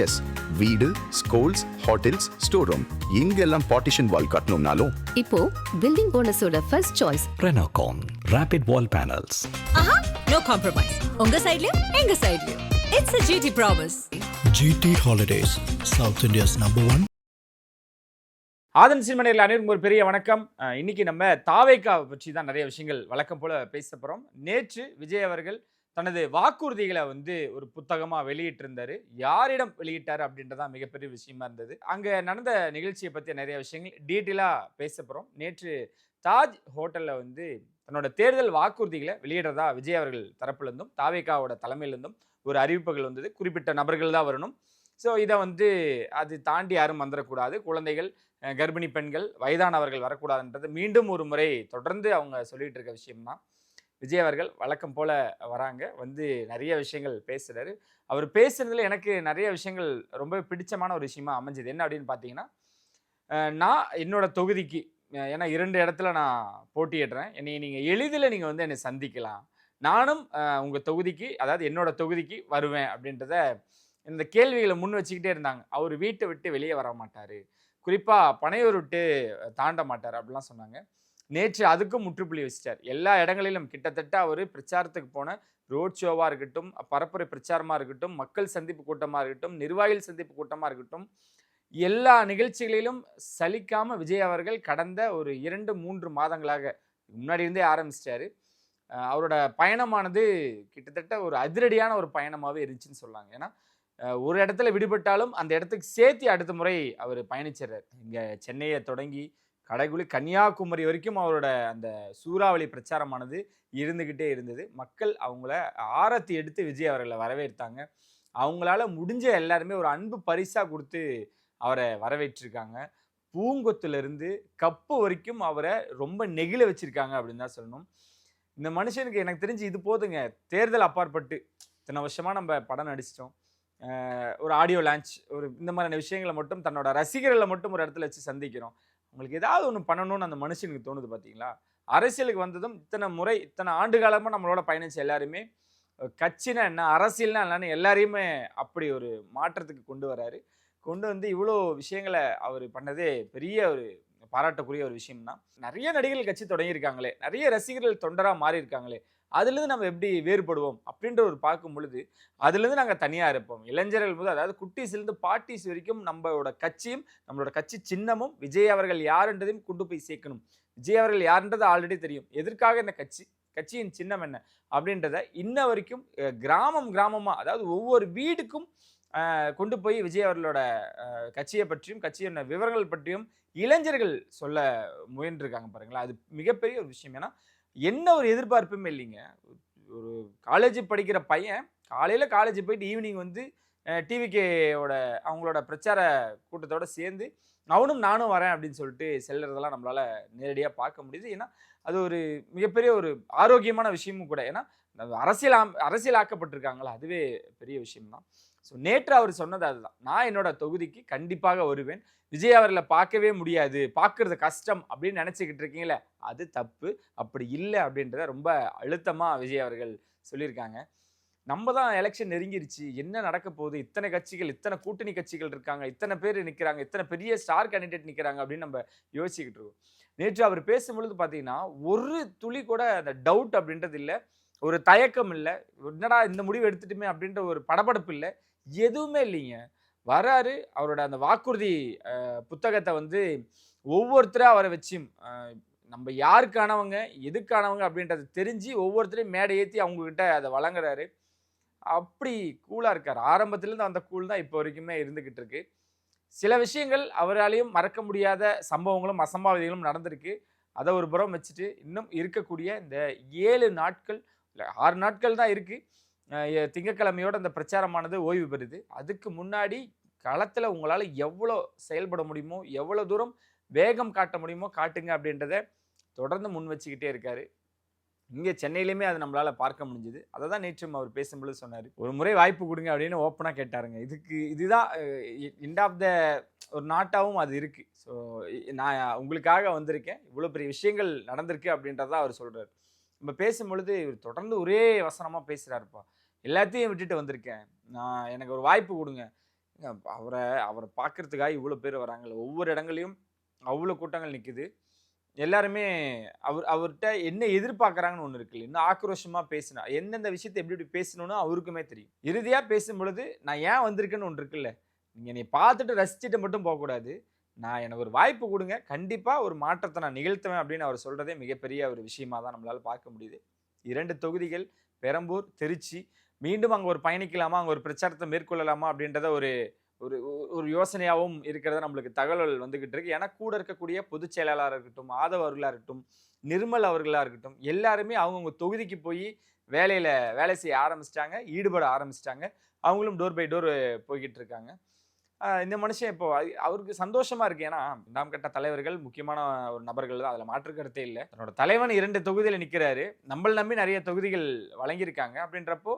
S, வீடு, schools, hotels, store room இங்கெல்லாம் partition wall கட்டணும்னாலும் இப்போ பில்டிங் ஓனர்ஸோட first choice Renocon Rapid Wall Panels. No compromise. உங்க சைடுலயும் எங்க சைடுலயும். It's a GT promise. GT Holidays, South India's #1. ஆதன் சினிமனையில் அனைவருக்கும் ஒரு பெரிய வணக்கம். இன்னைக்கு நம்ம தாவேக்கா பற்றி தான் நிறைய விஷயங்கள் வழக்கம் போல பேச போறோம். நேற்று விஜய் அவர்கள் தனது வாக்குறுதிகளை ஒரு புத்தகமா வெளியிட்டிருந்தாரு. யாரிடம் வெளியிட்டாரு அப்படின்றதான் மிகப்பெரிய விஷயமா இருந்தது. அங்க நடந்த நிகழ்ச்சியை பத்தி நிறைய விஷயங்கள் டீட்டெயிலா பேச போறோம். நேற்று தாஜ் ஹோட்டல்ல தன்னோட தேர்தல் வாக்குறுதிகளை வெளியிடுறதா விஜய் அவர்கள் தரப்புல இருந்தும் தாவேக்காவோட தலைமையில இருந்தும் ஒரு அறிவிப்புகள் வந்தது. குறிப்பிட்ட நபர்கள் தான் வரணும். ஸோ இதை அது தாண்டி யாரும் வந்துடக்கூடாது, குழந்தைகள், கர்ப்பிணி பெண்கள், வயதானவர்கள் வரக்கூடாதுன்றது மீண்டும் ஒரு முறை தொடர்ந்து அவங்க சொல்லிட்டு இருக்க விஷயம்தான். விஜய் அவர்கள் வழக்கம் போல வராங்க, நிறைய விஷயங்கள் பேசுறாரு. அவர் பேசுறதுல எனக்கு நிறைய விஷயங்கள் ரொம்ப பிடிச்சமான ஒரு விஷயமா அமைஞ்சது. என்ன அப்படின்னு பார்த்தீங்கன்னா, நான் என்னோட தொகுதிக்கு, ஏன்னா 2 இடத்துல நான் போட்டியிடுறேன், நீங்கள் எளிதில் நீங்கள் என்னை சந்திக்கலாம், நானும் உங்கள் தொகுதிக்கு, அதாவது என்னோட தொகுதிக்கு வருவேன் அப்படின்றத இந்த கேள்விகளை முன் வச்சுக்கிட்டே இருந்தாங்க. அவர் வீட்டை விட்டு வெளியே வர மாட்டார், குறிப்பாக பனையூர் விட்டு தாண்ட மாட்டார் அப்படிலாம் சொன்னாங்க. நேற்று அதுக்கும் முற்றுப்புள்ளி வச்சிட்டார். எல்லா இடங்களிலும் கிட்டத்தட்ட அவர் பிரச்சாரத்துக்கு போன ரோட் ஷோவாக இருக்கட்டும், பரப்புரை பிரச்சாரமாக இருக்கட்டும், மக்கள் சந்திப்பு கூட்டமாக இருக்கட்டும், நிர்வாகிகள் சந்திப்பு கூட்டமாக இருக்கட்டும், எல்லா நிகழ்ச்சிகளிலும் சலிக்காமல் விஜய் அவர்கள் கடந்த ஒரு 2-3 மாதங்களாக முன்னாடி இருந்தே ஆரம்பிச்சிட்டாரு. அவரோட பயணமானது கிட்டத்தட்ட ஒரு அதிரடியான ஒரு பயணமாகவே இருந்துச்சுன்னு சொல்லாங்க. ஏன்னா ஒரு இடத்துல விடுபட்டாலும் அந்த இடத்துக்கு சேர்த்து அடுத்த முறை அவர் பயணிச்சிடுறார். இங்கே சென்னையை தொடங்கி கடைக்குழி கன்னியாகுமரி வரைக்கும் அவரோட அந்த சூறாவளி பிரச்சாரமானது இருந்துக்கிட்டே இருந்தது. மக்கள் அவங்கள ஆரத்தி எடுத்து விஜய் அவர்களை வரவேற்றாங்க. அவங்களால முடிஞ்ச எல்லாருமே ஒரு அன்பு பரிசாக கொடுத்து அவரை வரவேற்றிருக்காங்க. பூங்கொத்துலேருந்து கப்பு வரைக்கும் அவரை ரொம்ப நெகிழ வச்சிருக்காங்க அப்படின்னு தான் சொல்லணும். இந்த மனுஷனுக்கு எனக்கு தெரிஞ்சு இது போதுங்க. தேர்தல் அப்பாற்பட்டு இத்தனை வருஷமாக நம்ம படம் நடிச்சிட்டோம், ஒரு ஆடியோ லான்ச், இந்த மாதிரியான விஷயங்களை மட்டும் தன்னோட ரசிகர்களை மட்டும் ஒரு இடத்துல வச்சு சந்திக்கிறோம். உங்களுக்கு ஏதாவது ஒன்று பண்ணணும்னு அந்த மனுஷனுக்கு தோணுது பார்த்தீங்களா? அரசியலுக்கு வந்ததும் இத்தனை ஆண்டு காலமாக நம்மளோட பயணிச்ச எல்லாருமே கட்சினா என்ன, அரசியல்னா என்னன்னு எல்லாரையுமே அப்படி ஒரு மாற்றத்துக்கு கொண்டு வராரு. கொண்டு இவ்வளோ விஷயங்களை அவர் பண்ணதே பெரிய ஒரு பாராட்டக்கூடிய ஒரு விஷயம் தான். நிறைய நடிகர்கள் கட்சி தொடங்கியிருக்காங்களே, நிறைய ரசிகர்கள் தொண்டராக மாறி இருக்காங்களே, அதுலேருந்து நம்ம எப்படி வேறுபடுவோம் அப்படின்ற ஒரு பார்க்கும் பொழுது அதுலேருந்து நாங்கள் தனியாக இருப்போம். இளைஞர்கள் முதல், அதாவது குட்டீஸ்லேருந்து பார்ட்டிஸ் வரைக்கும் நம்மளோட கட்சியும் நம்மளோட கட்சி சின்னமும் விஜய் அவர்கள் யாருன்றதையும் கொண்டு போய் சேர்க்கணும். விஜய் அவர்கள் யாருன்றது ஆல்ரெடி தெரியும், எதற்காக இந்த கட்சியின் சின்னம் என்ன அப்படின்றத இன்ன வரைக்கும் கிராமமாக, அதாவது ஒவ்வொரு வீடுக்கும் கொண்டு போய் விஜய் அவர்களோட கட்சியை பற்றியும் கட்சியோட விவரங்கள் பற்றியும் இளைஞர்கள் சொல்ல முயன்றிருக்காங்க பாருங்களா. அது மிகப்பெரிய ஒரு விஷயம். ஏன்னா என்ன ஒரு எதிர்பார்ப்புமே இல்லைங்க. ஒரு காலேஜ் படிக்கிற பையன் காலையில் காலேஜ் போயிட்டு ஈவினிங் டிவிகேவோட அவங்களோட பிரச்சார கூட்டத்தோடு சேர்ந்து அவனும் நானும் வரேன் அப்படின்னு சொல்லிட்டு செல்லுறதெல்லாம் நம்மளால் நேரடியாக பார்க்க முடியுது. ஏன்னா அது ஒரு மிகப்பெரிய ஒரு ஆரோக்கியமான விஷயமும் கூட. ஏன்னா அரசியலாக்கப்பட்டிருக்காங்களா, அதுவே பெரிய விஷயம்தான். ஸோ நேற்று அவர் சொன்னது அதுதான், நான் என்னோட தொகுதிக்கு கண்டிப்பாக வருவேன், விஜய் அவர்களை பார்க்கவே முடியாது, பார்க்கறது கஷ்டம் அப்படின்னு நினச்சிக்கிட்டு இருக்கீங்களே, அது தப்பு, அப்படி இல்லை அப்படின்றத ரொம்ப அழுத்தமாக விஜய் அவர்கள் சொல்லியிருக்காங்க. நம்ம தான் எலெக்ஷன் நெருங்கிருச்சு, என்ன நடக்க போகுது, இத்தனை கட்சிகள், இத்தனை கூட்டணி கட்சிகள் இருக்காங்க, இத்தனை பேர் நிற்கிறாங்க, இத்தனை பெரிய ஸ்டார் கேண்டிடேட் நிற்கிறாங்க அப்படின்னு நம்ம யோசிச்சுக்கிட்டு இருக்கோம். நேற்று அவர் பேசும்பொழுது பார்த்தீங்கன்னா ஒரு துளி கூட அந்த டவுட் அப்படின்றது இல்லை, ஒரு தயக்கம் இல்லை, என்னடா இந்த முடிவு எடுத்துட்டுமே அப்படின்ற ஒரு படபடப்பு இல்லை, எதுவுமே இல்லைங்க. வராரு, அவரோட அந்த வாக்குறுதி புத்தகத்தை ஒவ்வொருத்தராக அவரை வச்சு நம்ம யாருக்கானவங்க எதுக்கானவங்க அப்படின்றத தெரிஞ்சு ஒவ்வொருத்தரையும் மேடை ஏற்றி அவங்கக்கிட்ட அதை வழங்குறாரு. அப்படி கூலாக இருக்கார். ஆரம்பத்துலேருந்து அந்த கூல் தான் இப்போ வரைக்குமே இருந்துக்கிட்டு இருக்கு. சில விஷயங்கள் அவராலையும் மறக்க முடியாத சம்பவங்களும் அசம்பாவிதங்களும் நடந்திருக்கு. அதை ஒரு புறம் வச்சுட்டு இன்னும் இருக்கக்கூடிய இந்த 7 நாட்கள் இல்லை 6 நாட்கள் தான் இருக்குது. திங்கட்கிழமையோட அந்த பிரச்சாரமானது ஓய்வு பெறுது. அதுக்கு முன்னாடி களத்தில் உங்களால் எவ்வளோ செயல்பட முடியுமோ, எவ்வளோ தூரம் வேகம் காட்ட முடியுமோ காட்டுங்க அப்படின்றத தொடர்ந்து முன் வச்சுக்கிட்டே இருக்காரு. இங்கே சென்னையிலுமே அது நம்மளால் பார்க்க முடிஞ்சுது. அதை தான் நேற்றும் அவர் பேசும்பொழுது சொன்னார், ஒரு முறை வாய்ப்பு கொடுங்க அப்படின்னு ஓப்பனாக கேட்டாருங்க. இதுதான் எண்ட் ஆஃப் த ஒரு நாட்டாகவும் அது இருக்குது. ஸோ நான் உங்களுக்காக வந்திருக்கேன், இவ்வளோ பெரிய விஷயங்கள் நடந்திருக்கு அப்படின்றதான் அவர் சொல்கிறார். நம்ம பேசும்பொழுது இவர் தொடர்ந்து ஒரே வசனமாக பேசுகிறாருப்பா, எல்லாத்தையும் விட்டுட்டு வந்திருக்கேன், எனக்கு ஒரு வாய்ப்பு கொடுங்க, அவரை அவரை பார்க்கறதுக்காக இவ்வளோ பேர் வராங்கல்ல, ஒவ்வொரு இடங்களையும் அவ்வளோ கூட்டங்கள் நிக்குது. எல்லாருமே அவர்ட்ட என்ன எதிர்பார்க்குறாங்கன்னு ஒண்ணு இருக்குல்ல. இன்னும் ஆக்ரோஷமா பேசினா, எந்தெந்த விஷயத்த எப்படி எப்படி பேசணும்னு அவருக்குமே தெரியும். இறுதியா பேசும்பொழுது, நான் ஏன் வந்திருக்கேன்னு ஒண்ணு இருக்குல்ல. நீங்க என்னைய பார்த்துட்டு ரசிச்சுட்டு மட்டும் போகக்கூடாது. எனக்கு ஒரு வாய்ப்பு குடுங்க. கண்டிப்பா ஒரு மாற்றத்த நான் நிகழ்த்துவேன் அப்படின்னு அவர் சொல்றதே மிகப்பெரிய ஒரு விஷயமா தான் நம்மளால பார்க்க முடியுது. 2 தொகுதிகள் பெரம்பூர், திருச்சி. மீண்டும் அங்க ஒரு பயணிக்கலாமா? அங்க ஒரு பிரச்சாரத்த மேற்கொள்ளலாமா? அப்படின்றத ஒரு ஒரு ஒரு யோசனையாவும் இருக்கிறத நம்மளுக்கு தகவல் வந்துகிட்டு இருக்கு. ஏன்னா கூட இருக்கக்கூடிய பொதுச் செயலாளரா இருக்கட்டும், ஆதவ் அவர்களா இருக்கட்டும், நிர்மல் அவர்களா இருக்கட்டும், எல்லாருமே அவங்கவங்க தொகுதிக்கு போய் வேலை செய்ய ஆரம்பிச்சிட்டாங்க, ஈடுபட ஆரம்பிச்சிட்டாங்க. அவங்களும் டோர் பை டோர் போய்கிட்டு இருக்காங்க. இந்த மனுஷன் இப்போ அவருக்கு சந்தோஷமா இருக்கு. ஏன்னா 2ஆம் கட்ட தலைவர்கள் முக்கியமான ஒரு நபர்கள் தான். அதுல மாற்று கருத்தே இல்ல. தன்னோட தலைவன் 2 தொகுதியில நிக்கிறாரு. நம்மள நம்பி நிறைய தொகுதிகள் வழங்கியிருக்காங்க. அப்படின்றப்போ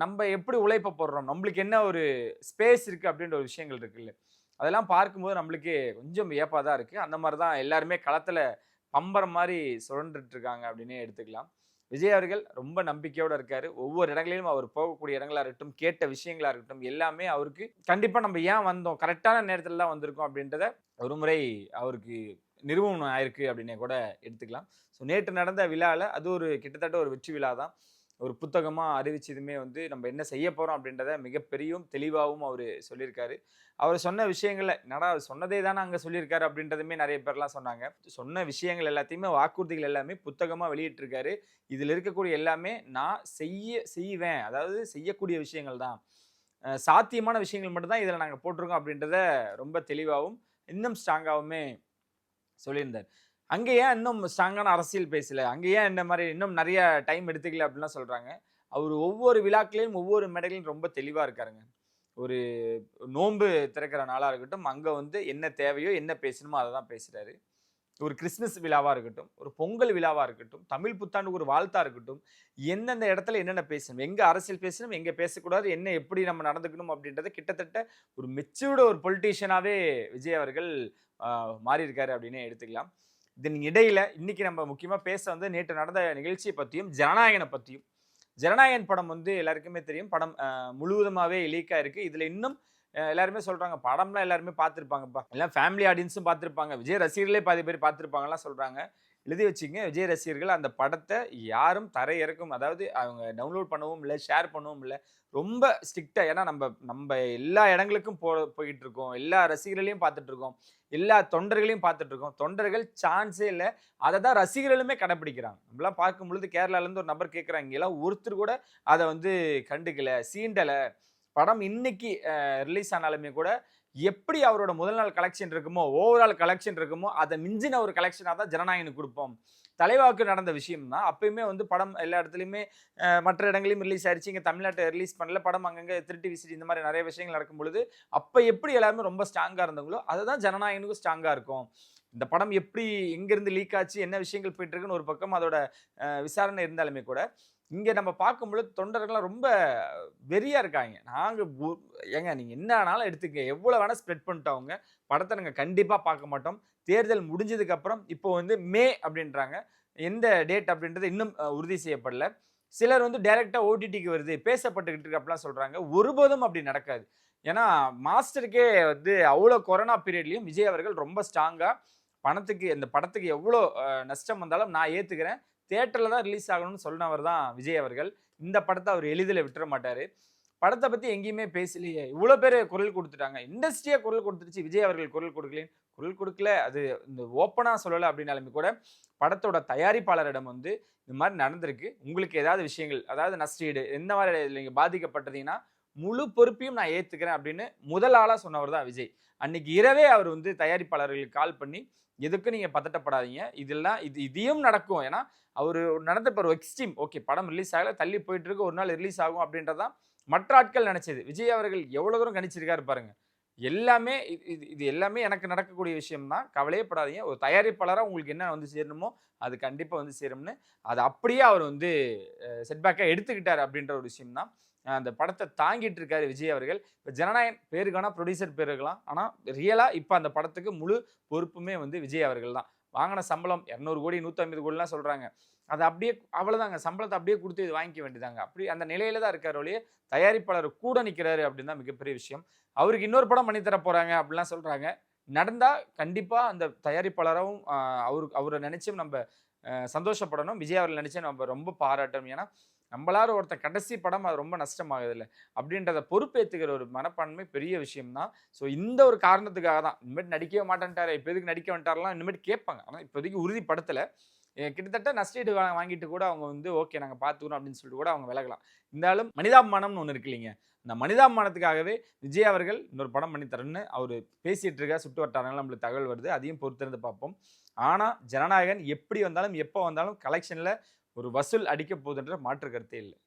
நம்ம எப்படி உழைப்ப போடுறோம்? நம்மளுக்கு என்ன ஒரு ஸ்பேஸ் இருக்கு அப்படின்ற ஒரு விஷயங்கள் இருக்குல்ல. அதெல்லாம் பார்க்கும்போது நம்மளுக்கே கொஞ்சம் வியப்பா தான் இருக்கு. அந்த மாரி தான் எல்லாருமே களத்துல பம்பரம் மாரி சுழன்றுட்டு இருக்காங்க அப்படின்னே எடுத்துக்கலாம். விஜய் அவர்கள் ரொம்ப நம்பிக்கையோட இருக்காரு. ஒவ்வொரு இடங்களிலும் அவர் போகக்கூடிய இடங்களா இருக்கட்டும், கேட்ட விஷயங்களா இருக்கட்டும், எல்லாமே அவருக்கு கண்டிப்பா நம்ம ஏன் வந்தோம்? கரெக்ட்டான நேரத்துல தான் வந்திருக்கோம் அப்படின்றத ஒரு முறை அவருக்கு நிரூபணம் ஆயிருக்கு அப்படின்னே கூட எடுத்துக்கலாம். ஸோ நேற்று நடந்த விழால அது ஒரு கிட்டத்தட்ட ஒரு வெற்றி விழா தான். ஒரு புத்தகமா அறிவிச்சதுமே வந்து நம்ம என்ன செய்ய போறோம் அப்படின்றத மிகப்பெரியும் தெளிவாவும் அவரு சொல்லியிருக்காரு. அவர் சொன்ன விஷயங்கள்ல என்னடா சொன்னதே தானே அங்க சொல்லியிருக்காரு அப்படின்றதுமே நிறைய பேர்லாம் சொன்னாங்க. சொன்ன விஷயங்கள் எல்லாத்தையுமே வாக்குறுதிகள் எல்லாமே புத்தகமா வெளியிட்டிருக்காரு. இதுல இருக்கக்கூடிய எல்லாமே நான் செய்வேன். அதாவது செய்யக்கூடிய விஷயங்கள் தான். சாத்தியமான விஷயங்கள் மட்டும் தான் இதுல நாங்க போட்டிருக்கோம் அப்படின்றத ரொம்ப தெளிவாவும், இன்னும் ஸ்ட்ராங்காவுமே சொல்லியிருந்தார். அங்க ஏன் இன்னும் ஸ்ட்ராங்கான அரசியல் பேசல? அங்க ஏன் இந்த மாரி இன்னும் நெறைய டைம் எடுத்துக்கல அப்படின்லாம் சொல்றாங்க. அவரு ஒவ்வொரு விழாக்களையும், ஒவ்வொரு மேடைகளிலும் ரொம்ப தெளிவா இருக்காருங்க. ஒரு நோன்பு திறக்கிற நாளா இருக்கட்டும், அங்க வந்து என்ன தேவையோ, என்ன பேசணுமோ அத தான் பேசுறாரு. ஒரு கிறிஸ்துமஸ் விழாவா இருக்கட்டும், ஒரு பொங்கல் விழாவா இருக்கட்டும், தமிழ் புத்தாண்டுக்கு ஒரு வாழ்த்தா இருக்கட்டும், எந்தெந்த இடத்துல என்னென்ன பேசணும், எங்க அரசியல் பேசணும், எங்க பேசக்கூடாது, என்ன எப்படி நம்ம நடந்துக்கணும் அப்படின்றத கிட்டத்தட்ட ஒரு மெச்சூர்டு ஒரு பொலிட்டீஷியனாவே விஜய் அவர்கள் மாறியிருக்காரு அப்படின்னே எடுத்துக்கலாம். இதன் இடையில இன்னைக்கு நம்ம முக்கியமா பேச வந்து நேற்று நடந்த நிகழ்ச்சியை பத்தியும், ஜனநாயகனை பத்தியும். ஜனநாயகன் படம் வந்து எல்லாருக்குமே தெரியும். படம் முழுவதுமாவே லீக் ஆயிருக்கு. இதுல இன்னும் எல்லாருமே சொல்றாங்க, படம்லாம் எல்லாருமே பார்த்துருப்பாங்கப்பா. எல்லாம் ஃபேமிலி ஆடியன்ஸும் பார்த்துருப்பாங்க. விஜய் ரசிகர்களே பாதி பேர் பார்த்துருப்பாங்கலாம் சொல்றாங்க. எழுதி வச்சுக்கங்க, விஜய் ரசிகர்கள் அந்த படத்தை யாரும் தரையிறக்கும், அதாவது அவங்க டவுன்லோட் பண்ணவும் இல்லை, ஷேர் பண்ணவும் இல்லை. ரொம்ப ஸ்ட்ரிக்டா, ஏன்னா நம்ம எல்லா இடங்களுக்கும் போயிட்டு இருக்கோம், எல்லா ரசிகர்களையும் பார்த்துட்டு இருக்கோம், எல்லா தொண்டர்களையும் பார்த்துட்டு இருக்கோம். தொண்டர்கள் சான்ஸே இல்லை. அதை தான் ரசிகர்களுமே கடைப்பிடிக்கிறாங்க. நம்மளாம் பார்க்கும் பொழுது கேரளாலேருந்து ஒரு நபர் கேட்குறாங்க, இங்கெல்லாம் ஒருத்தர் கூட அதை வந்து கண்டுக்கல, சீண்டலை. படம் இன்னைக்கு ரிலீஸ் ஆனாலுமே கூட எப்படி அவரோட முதல் நாள் கலெக்ஷன் இருக்குமோ, ஓவரால் கலெக்ஷன் இருக்குமோ, அதை மிஞ்சின ஒரு கலெக்ஷனாக தான் ஜனநாயகனுக்கு கொடுப்போம். தலைவாக்கு நடந்த விஷயம் தான். அப்பயுமே வந்து படம் எல்லா இடத்துலையுமே மற்ற இடங்களையும் ரிலீஸ் ஆயிடுச்சு. இங்கே தமிழ்நாட்டை ரிலீஸ் பண்ணல. படம் அங்கங்கே திருட்டு விசிடி இந்த மாதிரி நிறைய விஷயங்கள் நடக்கும் பொழுது, அப்போ எப்படி எல்லாருமே ரொம்ப ஸ்ட்ராங்காக இருந்தவங்களோ அதுதான் ஜனநாயகனுக்கும் ஸ்ட்ராங்காக இருக்கும். இந்த படம் எப்படி எங்கேருந்து லீக் ஆச்சு, என்ன விஷயங்கள் போயிட்டு இருக்குன்னு ஒரு பக்கம் அதோட விசாரணை இருந்தாலுமே கூட, இங்கே நம்ம பார்க்கும்பொழுது தொண்டர்கள்லாம் ரொம்ப வெறியா இருக்காங்க. ஏங்க நீங்க என்ன ஆனாலும் எடுத்துக்க, எவ்வளவு வேணா ஸ்ப்ரெட் பண்ணிட்டவங்க படத்தை நாங்கள் கண்டிப்பா பார்க்க மாட்டோம். தேர்தல் முடிஞ்சதுக்கு அப்புறம் இப்போ வந்து மே அப்படின்றாங்க. எந்த டேட் அப்படின்றது இன்னும் உறுதி செய்யப்படல. சிலர் வந்து டைரக்டா ஓடிடிக்கு வருது, பேசப்பட்டுக்கிட்டு இருக்கு அப்படிலாம் சொல்றாங்க. ஒருபோதும் அப்படி நடக்காது. ஏன்னா மாஸ்டருக்கே வந்து அவ்வளோ கொரோனா பீரியட்லையும் விஜய் அவர்கள் ரொம்ப ஸ்ட்ராங்கா இந்த படத்துக்கு எவ்வளோ நஷ்டம் வந்தாலும் நான் ஏத்துக்கிறேன், தியேட்டர்ல தான் ரிலீஸ் ஆகணும்னு சொன்னவர் தான் விஜய் அவர்கள். இந்த படத்தை அவர் எளிதில் விட்டுற மாட்டாரு. படத்தை பத்தி எங்கேயுமே பேசலையே, இவ்வளோ பேர் குரல் கொடுத்துட்டாங்க, இண்டஸ்ட்ரியா குரல் கொடுத்துருச்சு, விஜய் அவர்கள் குரல் கொடுக்கலேன்னு. குரல் கொடுக்கல, அது இந்த ஓப்பனா சொல்லலை அப்படின்னாலுமே கூட படத்தோட தயாரிப்பாளரிடம் வந்து இந்த மாதிரி நடந்திருக்கு, உங்களுக்கு ஏதாவது விஷயங்கள், அதாவது நஷ்டீடு எந்த மாதிரி நீங்கள் பாதிக்கப்பட்டதீங்கன்னா முழு பொறுப்பையும் நான் ஏத்துக்கிறேன் அப்படின்னு முதல் ஆளா சொன்னவர் தான் விஜய். அன்னைக்கு இரவே அவர் வந்து தயாரிப்பாளர்களுக்கு கால் பண்ணி, எதுக்கும் நீங்க பதட்டப்படாதீங்க, இதையும் நடக்கும். ஏன்னா அவர் நடந்த ஒரு எக்ஸ்ட்ரீம், ஓகே படம் ரிலீஸ் ஆகல, தள்ளி போயிட்டு இருக்கு, ஒரு நாள் ரிலீஸ் ஆகும் அப்படின்றதான் மற்ற ஆட்கள் நினைச்சது. விஜய் அவர்கள் எவ்வளவு தூரம் கணிச்சிருக்காரு பாருங்க. எல்லாமே இது எல்லாமே எனக்கு நடக்கக்கூடிய விஷயம் தான், கவலையே படாதீங்க, ஒரு தயாரிப்பாளராக உங்களுக்கு என்ன வந்து சேரணுமோ அது கண்டிப்பாக வந்து சேரும்னு அது அப்படியே அவர் வந்து செட்பேக்காக எடுத்துக்கிட்டார் அப்படின்ற ஒரு விஷயம் தான். அந்த படத்தை தாங்கிட்டு இருக்காரு விஜய் அவர்கள். இப்போ ஜனநாயகன் பேருக்கான ப்ரொடியூசர் பேர் இருக்கலாம், ஆனால் ரியலாக இப்போ அந்த படத்துக்கு முழு பொறுப்புமே வந்து விஜய் அவர்கள் தான். வாங்கின சம்பளம் 200 கோடி 150 கோடிலாம் சொல்கிறாங்க. அதை அப்படியே அவ்வளோதாங்க, சம்பளத்தை அப்படியே கொடுத்து இது வாங்கிக்க வேண்டியதாங்க. அப்படி அந்த நிலையில தான் இருக்கார் ஒழிய தயாரிப்பாளர் கூட நிற்கிறாரு அப்படின்னு தான் மிகப்பெரிய விஷயம். அவருக்கு இன்னொரு படம் பண்ணித்தர போகிறாங்க அப்படிலாம் சொல்கிறாங்க. நடந்தால் கண்டிப்பாக அந்த தயாரிப்பாளரும் அவரை நினச்சும் நம்ம சந்தோஷப்படணும். விஜய் அவர்கள் நினச்சி நம்ம ரொம்ப பாராட்டணும். ஏன்னா நம்மளால ஒருத்தர் கடைசி படம் அது ரொம்ப நஷ்டமாகுது இல்லை அப்படின்றத பொறுப்பேற்றுக்கிற ஒரு மனப்பான்மை பெரிய விஷயம் தான். ஸோ இந்த ஒரு காரணத்துக்காக தான் இனிமேட்டு நடிக்கவே மாட்டேன்ட்டாரு, இப்போ எதுக்கு நடிக்க வேண்டாரெலாம் இனிமேட்டு கேட்பாங்க. ஆனால் இப்போதைக்கு உறுதிப்படுத்தலை. கிட்டத்தட்ட நஷ்டீடு வாங்கிட்டு கூட அவங்க வந்து ஓகே நாங்கள் பார்த்துக்கிறோம் அப்படின்னு சொல்லிட்டு கூட அவங்க விலகலாம். இருந்தாலும் மனிதாபிமானம்னு ஒன்று இருக்கு இல்லைங்க, இந்த மனிதாபிமானத்துக்காகவே விஜய் அவர்கள் இன்னொரு படம் பண்ணி தரேன்னு அவர் பேசிகிட்டு இருக்க சுட்டு வட்டாரங்கள் நம்மளுக்கு தகவல் வருது. அதையும் பொறுத்திருந்து பார்ப்போம். ஆனால் ஜனநாயகன் எப்படி வந்தாலும் எப்போ வந்தாலும் கலெக்ஷனில் ஒரு வசூல் அடிக்க போகுதுன்ற மாற்று கருத்தே இல்லை.